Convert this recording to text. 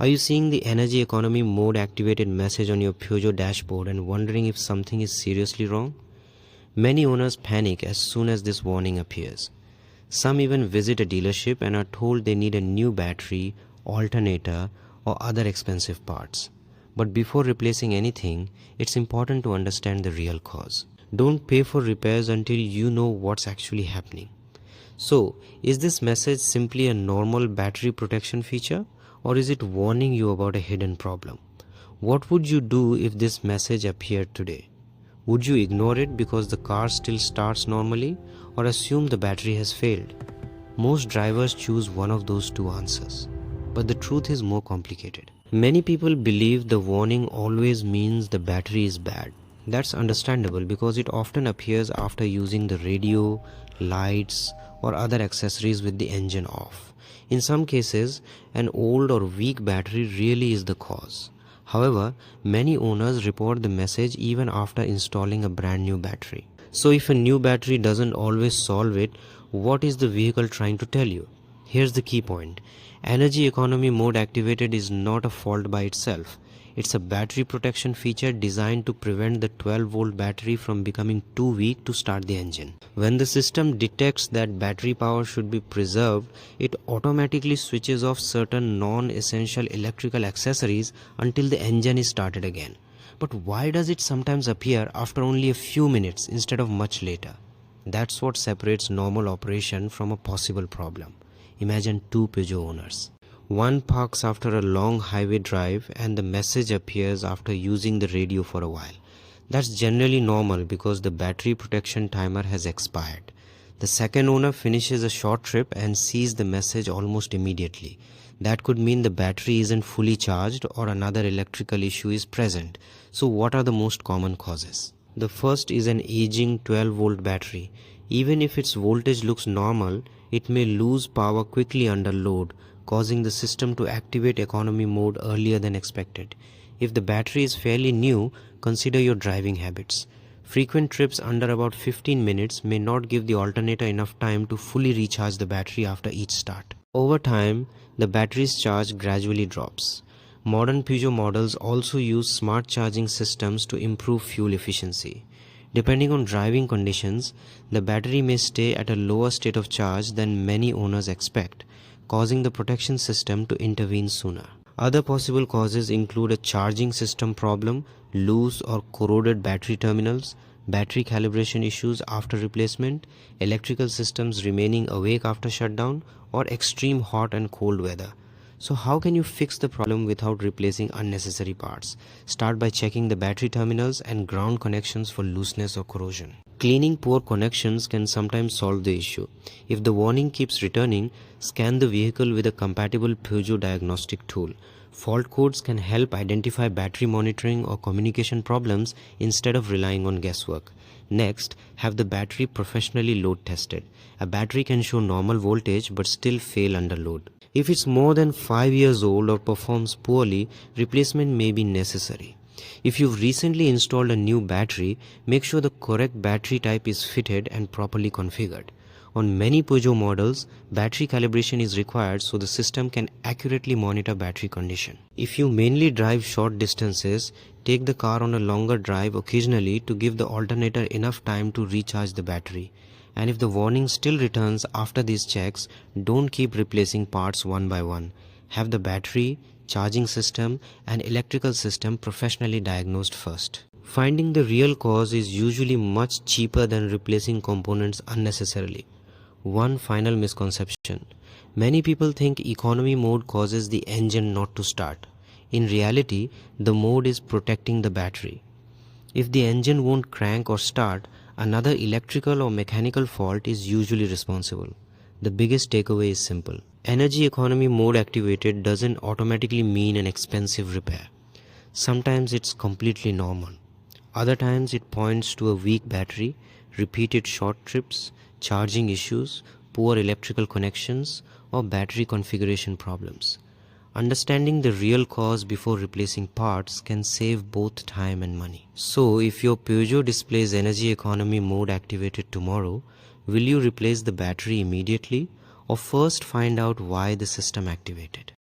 Are you seeing the energy economy mode activated message on your Peugeot dashboard and wondering if something is seriously wrong? Many owners panic as soon as this warning appears. Some even visit a dealership and are told they need a new battery, alternator, or other expensive parts. But before replacing anything, it's important to understand the real cause. Don't pay for repairs until you know what's actually happening. So, is this message simply a normal battery protection feature, or is it warning you about a hidden problem? What would you do if this message appeared today? Would you ignore it because the car still starts normally, or assume the battery has failed? Most drivers choose one of those two answers. But the truth is more complicated. Many people believe the warning always means the battery is bad. That's understandable because it often appears after using the radio, lights, or other accessories with the engine off. In some cases, an old or weak battery really is the cause. However, many owners report the message even after installing a brand new battery. So if a new battery doesn't always solve it, what is the vehicle trying to tell you? Here's the key point. Energy economy mode activated is not a fault by itself. It's a battery protection feature designed to prevent the 12-volt battery from becoming too weak to start the engine. When the system detects that battery power should be preserved, it automatically switches off certain non-essential electrical accessories until the engine is started again. But why does it sometimes appear after only a few minutes instead of much later? That's what separates normal operation from a possible problem. Imagine two Peugeot owners. One parks after a long highway drive and the message appears after using the radio for a while. That's generally normal because the battery protection timer has expired. The second owner finishes a short trip and sees the message almost immediately. That could mean the battery isn't fully charged or another electrical issue is present. So what are the most common causes? The first is an aging 12-volt battery. Even if its voltage looks normal, it may lose power quickly under load, causing the system to activate economy mode earlier than expected. If the battery is fairly new, consider your driving habits. Frequent trips under about 15 minutes may not give the alternator enough time to fully recharge the battery after each start. Over time, the battery's charge gradually drops. Modern Peugeot models also use smart charging systems to improve fuel efficiency. Depending on driving conditions, the battery may stay at a lower state of charge than many owners expect, causing the protection system to intervene sooner. Other possible causes include a charging system problem, loose or corroded battery terminals, battery calibration issues after replacement, electrical systems remaining awake after shutdown, or extreme hot and cold weather. So how can you fix the problem without replacing unnecessary parts? Start by checking the battery terminals and ground connections for looseness or corrosion. Cleaning poor connections can sometimes solve the issue. If the warning keeps returning, scan the vehicle with a compatible Peugeot diagnostic tool. Fault codes can help identify battery monitoring or communication problems instead of relying on guesswork. Next, have the battery professionally load tested. A battery can show normal voltage but still fail under load. If it's more than 5 years old or performs poorly, replacement may be necessary. If you've recently installed a new battery, make sure the correct battery type is fitted and properly configured. On many Peugeot models, battery calibration is required so the system can accurately monitor battery condition. If you mainly drive short distances, take the car on a longer drive occasionally to give the alternator enough time to recharge the battery. And if the warning still returns after these checks, don't keep replacing parts one by one. Have the battery, charging system, and electrical system professionally diagnosed first. Finding the real cause is usually much cheaper than replacing components unnecessarily. One final misconception. Many people think economy mode causes the engine not to start. In reality, the mode is protecting the battery. If the engine won't crank or start, another electrical or mechanical fault is usually responsible. The biggest takeaway is simple. Energy economy mode activated doesn't automatically mean an expensive repair. Sometimes it's completely normal. Other times it points to a weak battery, repeated short trips, charging issues, poor electrical connections, or battery configuration problems. Understanding the real cause before replacing parts can save both time and money. So, if your Peugeot displays energy economy mode activated tomorrow, will you replace the battery immediately or first find out why the system activated?